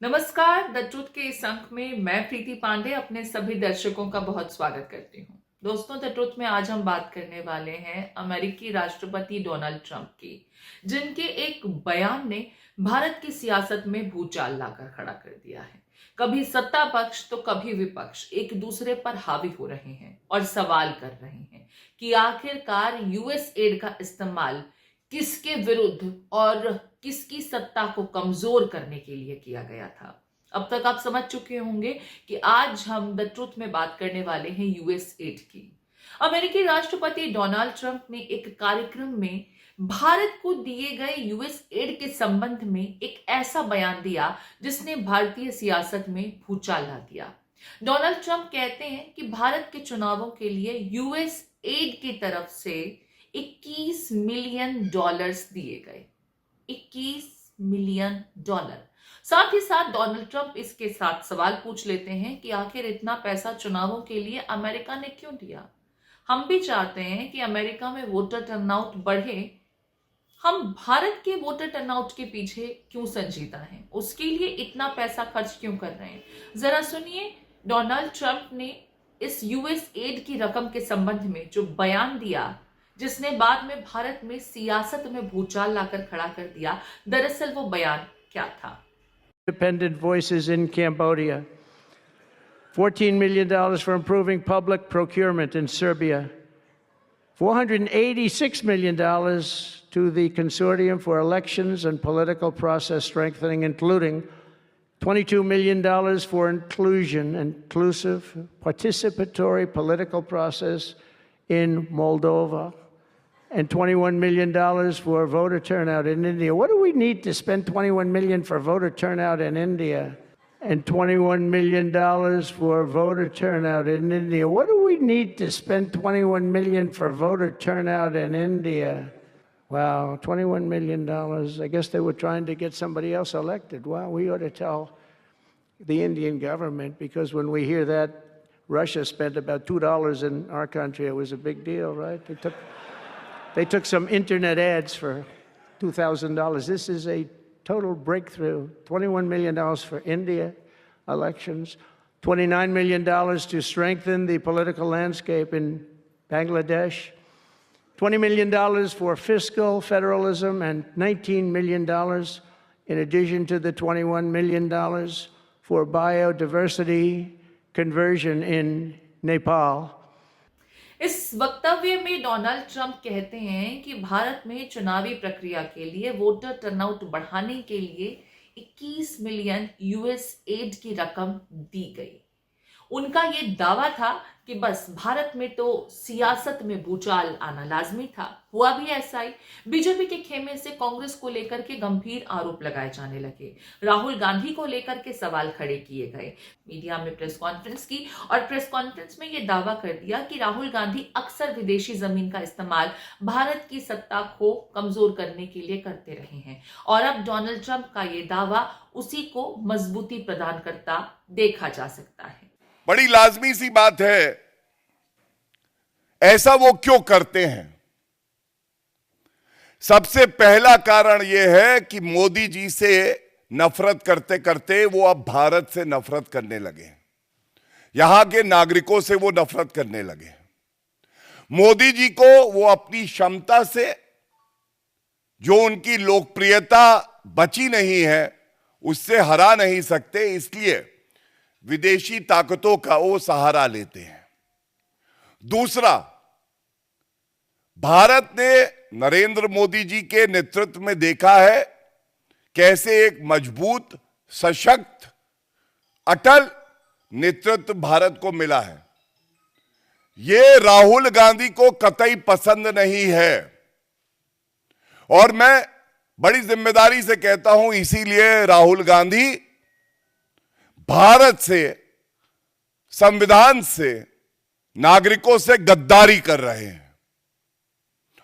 नमस्कार। The truth के इस अंक में मैं प्रीति पांडे अपने सभी दर्शकों का बहुत स्वागत करती हूँ। दोस्तों, द ट्रुथ में आज हम बात करने वाले हैं अमेरिकी राष्ट्रपति डोनाल्ड ट्रंप की, जिनके एक बयान ने भारत की सियासत में भूचाल लाकर खड़ा कर दिया है। कभी सत्ता पक्ष तो कभी विपक्ष एक दूसरे पर हावी हो रहे हैं और सवाल कर रहे हैं कि आखिरकार यूएस एड का इस्तेमाल किसके विरुद्ध और किसकी सत्ता को कमजोर करने के लिए किया गया था। अब तक आप समझ चुके होंगे कि आज हम द ट्रुथ में बात करने वाले हैं यूएस एड की। अमेरिकी राष्ट्रपति डोनाल्ड ट्रंप ने एक कार्यक्रम में भारत को दिए गए यूएस एड के संबंध में एक ऐसा बयान दिया जिसने भारतीय सियासत में भूचाल ला दिया। डोनाल्ड ट्रंप कहते हैं कि भारत के चुनावों के लिए यूएस एड की तरफ से 21 मिलियन डॉलर्स दिए गए। 21 मिलियन डॉलर। साथ ही साथ डोनाल्ड ट्रंप इसके साथ सवाल पूछ लेते हैं कि आखिर इतना पैसा चुनावों के लिए अमेरिका ने क्यों दिया। हम भी चाहते हैं कि अमेरिका में वोटर टर्नआउट बढ़े। हम भारत के वोटर टर्नआउट के पीछे क्यों संजीदा हैं, उसके लिए इतना पैसा खर्च क्यों कर रहे हैं। जरा सुनिए डोनाल्ड ट्रंप ने इस यूएस एड की रकम के संबंध में जो बयान दिया, जिसने बाद में भारत में सियासत में भूचाल लाकर खड़ा कर दिया। दरअसल वो बयान क्या था। Independent voices in Cambodia. $14 million for improving public procurement in Serbia. $486 million to the Consortium for Elections and Political Process Strengthening, including $22 million for inclusive, participatory political process in Moldova, and $21 million for voter turnout in India. What do we need to spend $21 million for voter turnout in India? And $21 million for voter turnout in India. What do we need to spend $21 million for voter turnout in India? Wow, $21 million. I guess they were trying to get somebody else elected. Wow, we ought to tell the Indian government, because when we hear that Russia spent about $2 in our country, it was a big deal, right? They took some internet ads for $2,000. This is a total breakthrough. $21 million for India elections, $29 million to strengthen the political landscape in Bangladesh, $20 million for fiscal federalism, and $19 million in addition to the $21 million for biodiversity conversion in Nepal. इस वक्तव्य में Donald Trump कहते हैं कि भारत में चुनावी प्रक्रिया के लिए वोटर टर्नआउट बढ़ाने के लिए 21 मिलियन यूएस एड की रकम दी गई। उनका ये दावा था कि बस भारत में तो सियासत में भूचाल आना लाजमी था। हुआ भी ऐसा ही। बीजेपी के खेमे से कांग्रेस को लेकर के गंभीर आरोप लगाए जाने लगे। राहुल गांधी को लेकर के सवाल खड़े किए गए। मीडिया में प्रेस कॉन्फ्रेंस की और प्रेस कॉन्फ्रेंस में यह दावा कर दिया कि राहुल गांधी अक्सर विदेशी जमीन का इस्तेमाल भारत की सत्ता को कमजोर करने के लिए करते रहे हैं। और अब डोनाल्ड ट्रंप का यह दावा उसी को मजबूती प्रदान करता देखा जा सकता है। बड़ी लाजमी सी बात है, ऐसा वो क्यों करते हैं? सबसे पहला कारण यह है कि मोदी जी से नफरत करते करते वो अब भारत से नफरत करने लगे, यहां के नागरिकों से वो नफरत करने लगे। मोदी जी को वो अपनी क्षमता से, जो उनकी लोकप्रियता बची नहीं है, उससे हरा नहीं सकते, इसलिए विदेशी ताकतों का वो सहारा लेते हैं। दूसरा, भारत ने नरेंद्र मोदी जी के नेतृत्व में देखा है कैसे एक मजबूत, सशक्त, अटल नेतृत्व भारत को मिला है। यह राहुल गांधी को कतई पसंद नहीं है और मैं बड़ी जिम्मेदारी से कहता हूं, इसीलिए राहुल गांधी भारत से, संविधान से, नागरिकों से गद्दारी कर रहे हैं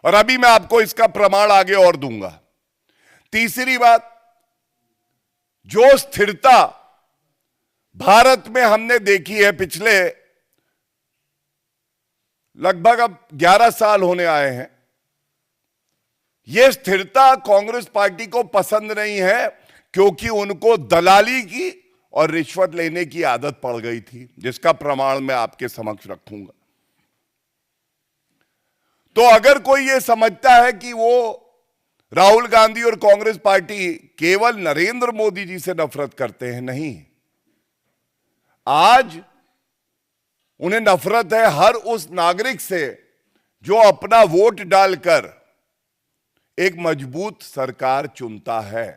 और अभी मैं आपको इसका प्रमाण आगे और दूंगा। तीसरी बात, जो स्थिरता भारत में हमने देखी है पिछले लगभग अब 11 साल होने आए हैं, यह स्थिरता कांग्रेस पार्टी को पसंद नहीं है। क्योंकि उनको दलाली की और रिश्वत लेने की आदत पड़ गई थी, जिसका प्रमाण मैं आपके समक्ष रखूंगा। तो अगर कोई यह समझता है कि वो राहुल गांधी और कांग्रेस पार्टी केवल नरेंद्र मोदी जी से नफरत करते हैं, नहीं, आज उन्हें नफरत है हर उस नागरिक से जो अपना वोट डालकर एक मजबूत सरकार चुनता है।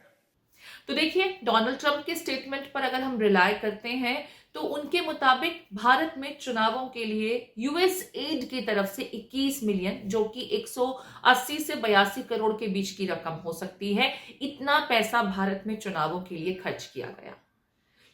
तो देखिए, डोनाल्ड ट्रंप के स्टेटमेंट पर अगर हम रिलाय करते हैं तो उनके मुताबिक भारत में चुनावों के लिए यूएस एड की तरफ से 21 मिलियन, जो कि 180 से 82 करोड़ के बीच की रकम हो सकती है, इतना पैसा भारत में चुनावों के लिए खर्च किया गया।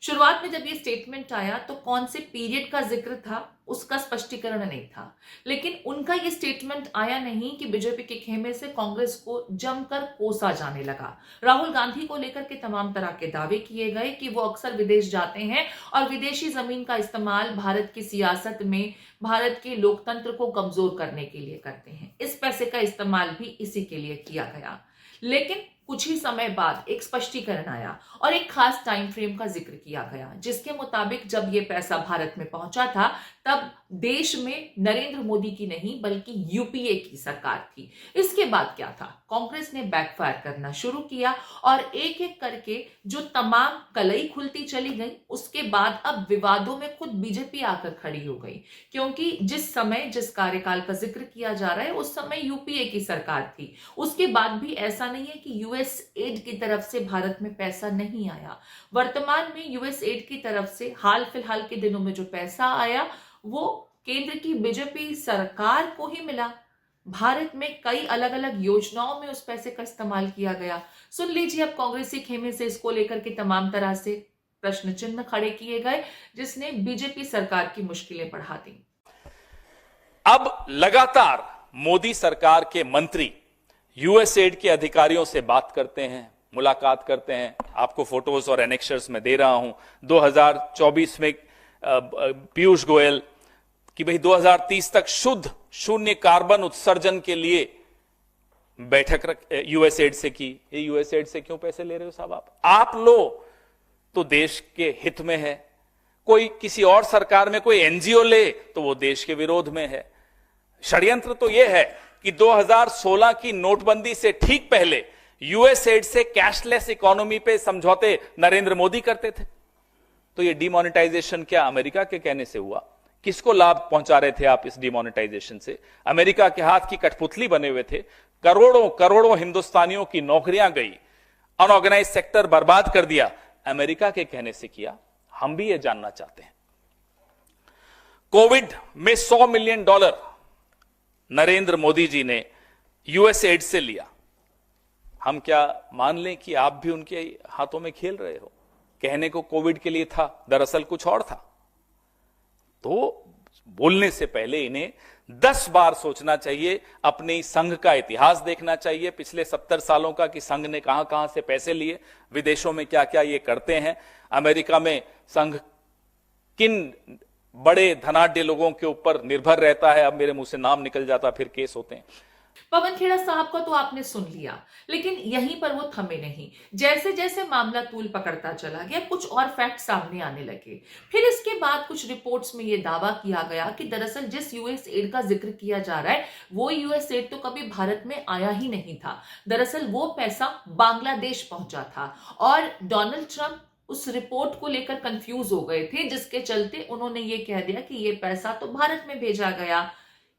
शुरुआत में जब ये स्टेटमेंट आया तो कौन से पीरियड का जिक्र था उसका स्पष्टीकरण नहीं था, लेकिन उनका ये स्टेटमेंट आया नहीं कि बीजेपी के खेमे से कांग्रेस को जमकर कोसा जाने लगा। राहुल गांधी को लेकर के तमाम तरह के दावे किए गए कि वो अक्सर विदेश जाते हैं और विदेशी जमीन का इस्तेमाल भारत की सियासत में भारत के लोकतंत्र को कमजोर करने के लिए करते हैं। इस पैसे का इस्तेमाल भी इसी के लिए किया गया। लेकिन कुछ ही समय बाद एक स्पष्टीकरण आया और एक खास टाइम फ्रेम का जिक्र किया गया, जिसके मुताबिक जब ये पैसा भारत में पहुंचा था तब देश में नरेंद्र मोदी की नहीं बल्कि यूपीए की सरकार थी। इसके बाद क्या था, कांग्रेस ने बैकफायर करना शुरू किया और एक एक करके जो तमाम कलई खुलती चली गई, उसके बाद अब विवादों में खुद बीजेपी आकर खड़ी हो गई, क्योंकि जिस समय जिस कार्यकाल का जिक्र किया जा रहा है उस समय यूपीए की सरकार थी। उसके बाद भी ऐसा नहीं है कि यूएस एड की तरफ से भारत में पैसा नहीं आया। वर्तमान में यूएस एड की तरफ से हाल फिलहाल के दिनों में जो पैसा आया वो केंद्र की बीजेपी सरकार को ही मिला। भारत में कई अलग अलग योजनाओं में उस पैसे का इस्तेमाल किया गया। सुन लीजिए अब कांग्रेसी खेमे से इसको लेकर के तमाम तरह से प्रश्न चिन्ह खड़े किए गए, जिसने बीजेपी सरकार की मुश्किलें बढ़ा दी। अब लगातार मोदी सरकार के मंत्री यूएस एड के अधिकारियों से बात करते हैं, मुलाकात करते हैं। आपको फोटोज और एनेक्शर्स में दे रहा हूं। 2024 में पीयूष गोयल कि भाई 2030 तक शुद्ध शून्य कार्बन उत्सर्जन के लिए बैठक यूएस एड से की। ये यूएस एड से क्यों पैसे ले रहे हो साहब? आप लो तो देश के हित में है, कोई किसी और सरकार में कोई एनजीओ ले तो वो देश के विरोध में है। षड्यंत्र तो यह है कि 2016 की नोटबंदी से ठीक पहले यूएस एड से कैशलेस इकोनॉमी पे समझौते नरेंद्र मोदी करते थे। तो ये डिमोनेटाइजेशन क्या अमेरिका के कहने से हुआ? किसको लाभ पहुंचा रहे थे आप इस डिमोनेटाइजेशन से? अमेरिका के हाथ की कठपुतली बने हुए थे। करोड़ों करोड़ों हिंदुस्तानियों की नौकरियां गई, अनऑर्गेनाइज सेक्टर बर्बाद कर दिया। अमेरिका के कहने से किया। हम भी ये जानना चाहते हैं। कोविड में $100 मिलियन नरेंद्र मोदी जी ने यूएस एड से लिया। हम क्या मान लें कि आप भी उनके हाथों में खेल रहे हो? कहने को कोविड के लिए था, दरअसल कुछ और था। तो बोलने से पहले इन्हें 10 बार सोचना चाहिए। अपने संघ का इतिहास देखना चाहिए पिछले 70 सालों का, कि संघ ने कहां कहां से पैसे लिए, विदेशों में क्या क्या ये करते हैं। अमेरिका में संघ किन बड़े धनाढ्य लोगों के ऊपर निर्भर रहता है। अब मेरे मुंह से नाम निकल जाता, फिर केस होते हैं। पवन खेड़ा साहब का तो आपने सुन लिया, लेकिन यहीं पर वो थमे नहीं। जैसे जैसे मामला तूल पकड़ता चला गया, कुछ और फैक्ट सामने आने लगे। फिर इसके बाद कुछ रिपोर्ट्स में यह दावा किया गया कि दरअसल जिस यूएस एड का जिक्र किया जा रहा है वो यूएस एड तो कभी भारत में आया ही नहीं था। दरअसल वो पैसा बांग्लादेश पहुंचा था और डोनाल्ड ट्रंप उस रिपोर्ट को लेकर कंफ्यूज हो गए थे, जिसके चलते उन्होंने ये कह दिया कि ये पैसा तो भारत में भेजा गया,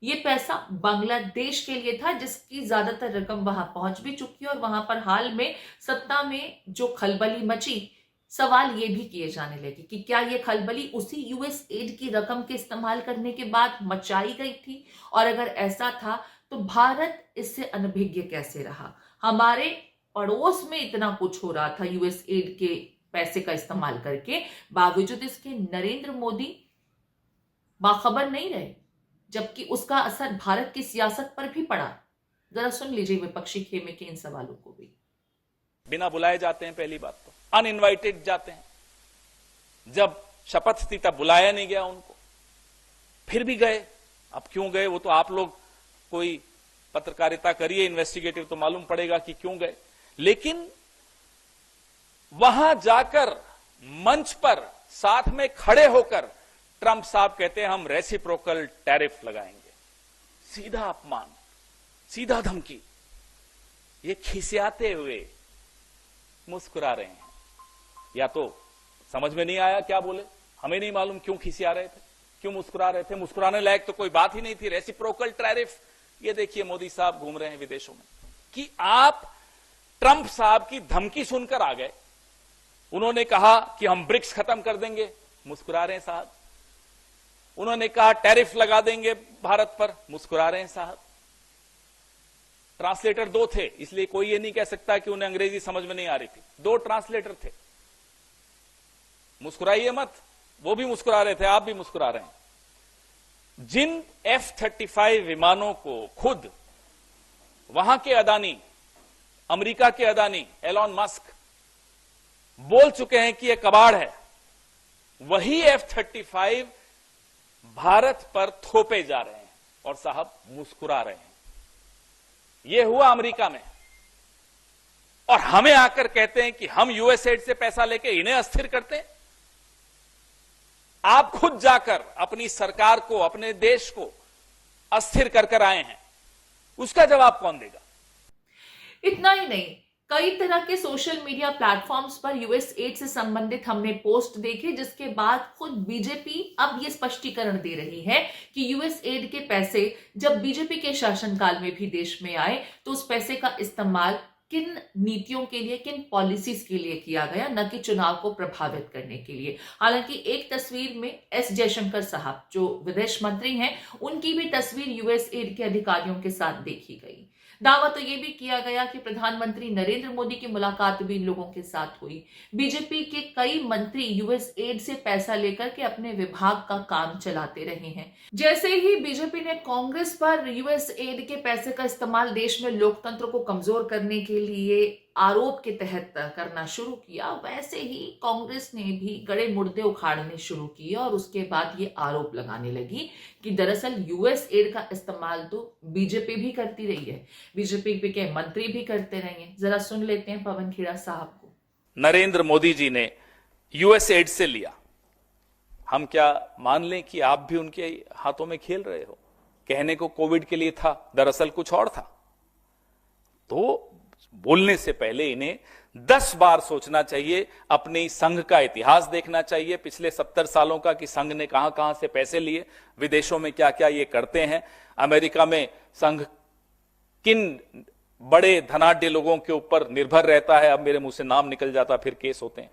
ये पैसा बांग्लादेश के लिए था, जिसकी ज्यादातर रकम वहां पहुंच भी चुकी है। और वहां पर हाल में सत्ता में जो खलबली मची, सवाल ये भी किए जाने लगे कि क्या ये खलबली उसी यूएस एड की रकम के इस्तेमाल करने के बाद मचाई गई थी, और अगर ऐसा था तो भारत इससे अनभिज्ञ कैसे रहा? हमारे पड़ोस में इतना कुछ हो रहा था यूएस एड के पैसे का इस्तेमाल करके, बावजूद इसके नरेंद्र मोदी बाखबर नहीं रहे, जबकि उसका असर भारत की सियासत पर भी पड़ा। जरा सुन लीजिए विपक्षी खेमे के इन सवालों को भी। बिना बुलाए जाते हैं, पहली बात तो अनइनवाइटेड जाते हैं। जब शपथ थी तब बुलाया नहीं गया उनको, फिर भी गए। अब क्यों गए वो तो आप लोग कोई पत्रकारिता करिए, इन्वेस्टिगेटिव, तो मालूम पड़ेगा कि क्यों गए। लेकिन वहां जाकर मंच पर साथ में खड़े होकर ट्रंप साहब कहते हैं हम रेसिप्रोकल टैरिफ लगाएंगे। सीधा अपमान, सीधा धमकी। ये खिसियाते हुए मुस्कुरा रहे हैं। या तो समझ में नहीं आया क्या बोले, हमें नहीं मालूम क्यों खिसिया रहे थे, क्यों मुस्कुरा रहे थे। मुस्कुराने लायक तो कोई बात ही नहीं थी। रेसिप्रोकल टैरिफ, ये देखिए मोदी साहब घूम रहे हैं विदेशों में। कि आप ट्रंप साहब की धमकी सुनकर आ गए। उन्होंने कहा कि हम ब्रिक्स खत्म कर देंगे, मुस्कुरा रहे हैं साहब। उन्होंने कहा टैरिफ लगा देंगे भारत पर, मुस्कुरा रहे हैं साहब। ट्रांसलेटर दो थे, इसलिए कोई ये नहीं कह सकता कि उन्हें अंग्रेजी समझ में नहीं आ रही थी। दो ट्रांसलेटर थे। मुस्कुराइए मत, वो भी मुस्कुरा रहे थे, आप भी मुस्कुरा रहे हैं। जिन F-35 विमानों को खुद वहां के अदानी, अमेरिका के अदानी एलॉन मस्क बोल चुके हैं कि यह कबाड़ है, वही F-35 भारत पर थोपे जा रहे हैं और साहब मुस्कुरा रहे हैं। यह हुआ अमेरिका में। और हमें आकर कहते हैं कि हम यूएसएड से पैसा लेके इन्हें अस्थिर करते हैं। आप खुद जाकर अपनी सरकार को, अपने देश को अस्थिर कर आए हैं, उसका जवाब कौन देगा? इतना ही नहीं, कई तरह के सोशल मीडिया प्लेटफॉर्म्स पर यूएस एड से संबंधित हमने पोस्ट देखे, जिसके बाद खुद बीजेपी अब ये स्पष्टीकरण दे रही है कि यूएस एड के पैसे जब बीजेपी के शासनकाल में भी देश में आए तो उस पैसे का इस्तेमाल किन नीतियों के लिए, किन पॉलिसीज के लिए किया गया, न कि चुनाव को प्रभावित करने के लिए। हालांकि एक तस्वीर में एस जयशंकर साहब जो विदेश मंत्री हैं, उनकी भी तस्वीर यूएस एड के अधिकारियों के साथ देखी गई। दावा तो यह भी किया गया कि प्रधानमंत्री नरेंद्र मोदी की मुलाकात भी इन लोगों के साथ हुई। बीजेपी के कई मंत्री यूएस एड से पैसा लेकर के अपने विभाग का काम चलाते रहे हैं। जैसे ही बीजेपी ने कांग्रेस पर यूएस एड के पैसे का इस्तेमाल देश में लोकतंत्र को कमजोर करने के लिए आरोप के तहत करना शुरू किया, वैसे ही कांग्रेस ने भी गड़े मुर्दे उखाड़ने शुरू किए और उसके बाद ये आरोप लगाने लगी कि दरअसल यूएस एड का इस्तेमाल तो बीजेपी भी करती रही है, बीजेपी के मंत्री भी करते रहे हैं। जरा सुन लेते हैं पवन खेड़ा साहब को। नरेंद्र मोदी जी ने यूएस एड से लिया, हम क्या मान लें कि आप भी उनके हाथों में खेल रहे हो? कहने को कोविड के लिए था, दरअसल कुछ और था। तो बोलने से पहले इन्हें 10 बार सोचना चाहिए, अपने संघ का इतिहास देखना चाहिए पिछले 70 सालों का, कि संघ ने कहां कहां से पैसे लिए, विदेशों में क्या क्या ये करते हैं, अमेरिका में संघ किन बड़े धनाढ्य लोगों के ऊपर निर्भर रहता है। अब मेरे मुंह से नाम निकल जाता, फिर केस होते हैं।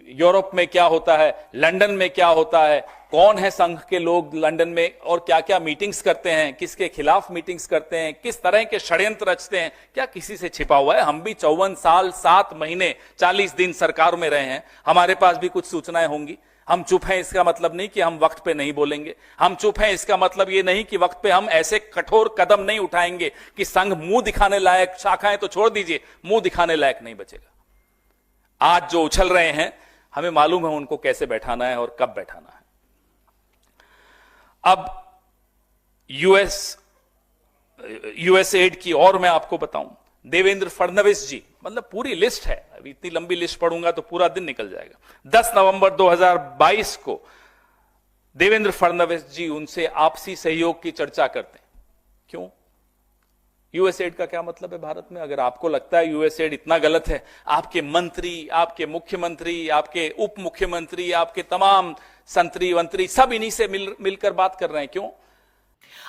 यूरोप में क्या होता है, लंदन में क्या होता है, कौन है संघ के लोग लंदन में और क्या क्या मीटिंग्स करते हैं, किसके खिलाफ मीटिंग्स करते हैं, किस तरह के षड्यंत्र रचते हैं, क्या किसी से छिपा हुआ है? हम भी 54 साल 7 महीने 40 दिन सरकार में रहे हैं, हमारे पास भी कुछ सूचनाएं होंगी। हम चुप हैं इसका मतलब नहीं कि हम वक्त पे नहीं बोलेंगे। हम चुप हैं इसका मतलब ये नहीं कि वक्त पे हम ऐसे कठोर कदम नहीं उठाएंगे कि संघ मुंह दिखाने लायक, शाखाएं तो छोड़ दीजिए, मुंह दिखाने लायक नहीं बचेगा। आज जो उछल रहे हैं, हमें मालूम है उनको कैसे बैठाना है और कब बैठाना है। अब यूएस एड की और मैं आपको बताऊं, देवेंद्र फडणवीस जी, मतलब पूरी लिस्ट है, अभी इतनी लंबी लिस्ट पढ़ूंगा तो पूरा दिन निकल जाएगा। 10 नवंबर 2022 को देवेंद्र फडणवीस जी उनसे आपसी सहयोग की चर्चा करते हैं। क्यों? यूएस एड का क्या मतलब है भारत में? अगर आपको लगता है यूएस एड इतना गलत है, आपके मंत्री, आपके मुख्यमंत्री, आपके उप मुख्यमंत्री, आपके तमाम संतरी मंत्री सब इन्हीं से मिलकर बात कर रहे हैं। क्यों?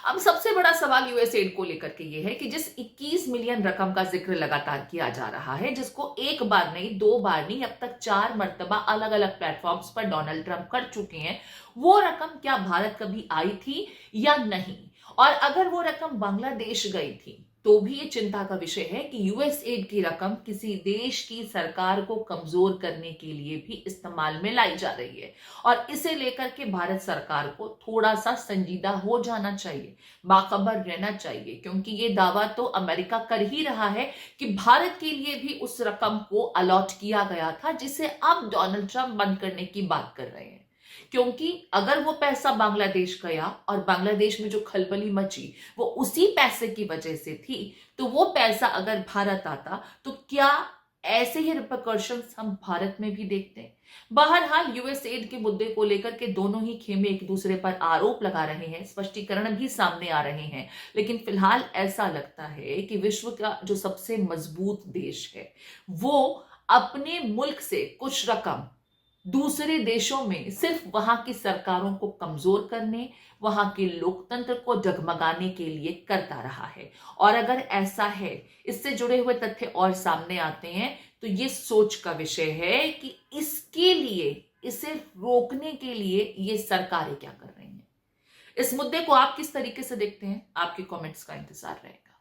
अब सबसे बड़ा सवाल यूएस एड को लेकर के ये है कि जिस 21 मिलियन रकम का जिक्र लगातार किया जा रहा है, जिसको एक बार नहीं, 2 बार नहीं, अब तक 4 मर्तबा अलग अलग प्लेटफॉर्म्स पर डोनाल्ड ट्रंप कर चुके हैं, वो रकम क्या भारत कभी आई थी या नहीं? और अगर वो रकम बांग्लादेश गई थी तो भी ये चिंता का विषय है कि यूएस एड की रकम किसी देश की सरकार को कमजोर करने के लिए भी इस्तेमाल में लाई जा रही है। और इसे लेकर के भारत सरकार को थोड़ा सा संजीदा हो जाना चाहिए, बाखबर रहना चाहिए, क्योंकि ये दावा तो अमेरिका कर ही रहा है कि भारत के लिए भी उस रकम को अलॉट किया गया था, जिसे अब डोनाल्ड ट्रंप बंद करने की बात कर रहे हैं। क्योंकि अगर वो पैसा बांग्लादेश गया और बांग्लादेश में जो खलबली मची वो उसी पैसे की वजह से थी, तो वो पैसा अगर भारत आता तो क्या ऐसे ही रिपरकर्शंस हम भारत में भी देखते हैं। बहरहाल यूएस एड के मुद्दे को लेकर के दोनों ही खेमे एक दूसरे पर आरोप लगा रहे हैं, स्पष्टीकरण भी सामने आ रहे हैं, लेकिन फिलहाल ऐसा लगता है कि विश्व का जो सबसे मजबूत देश है वो अपने मुल्क से कुछ रकम दूसरे देशों में सिर्फ वहां की सरकारों को कमजोर करने, वहां के लोकतंत्र को डगमगाने के लिए करता रहा है। और अगर ऐसा है, इससे जुड़े हुए तथ्य और सामने आते हैं तो ये सोच का विषय है कि इसके लिए, इसे रोकने के लिए ये सरकारें क्या कर रही हैं। इस मुद्दे को आप किस तरीके से देखते हैं? आपके कमेंट्स का इंतजार रहेगा।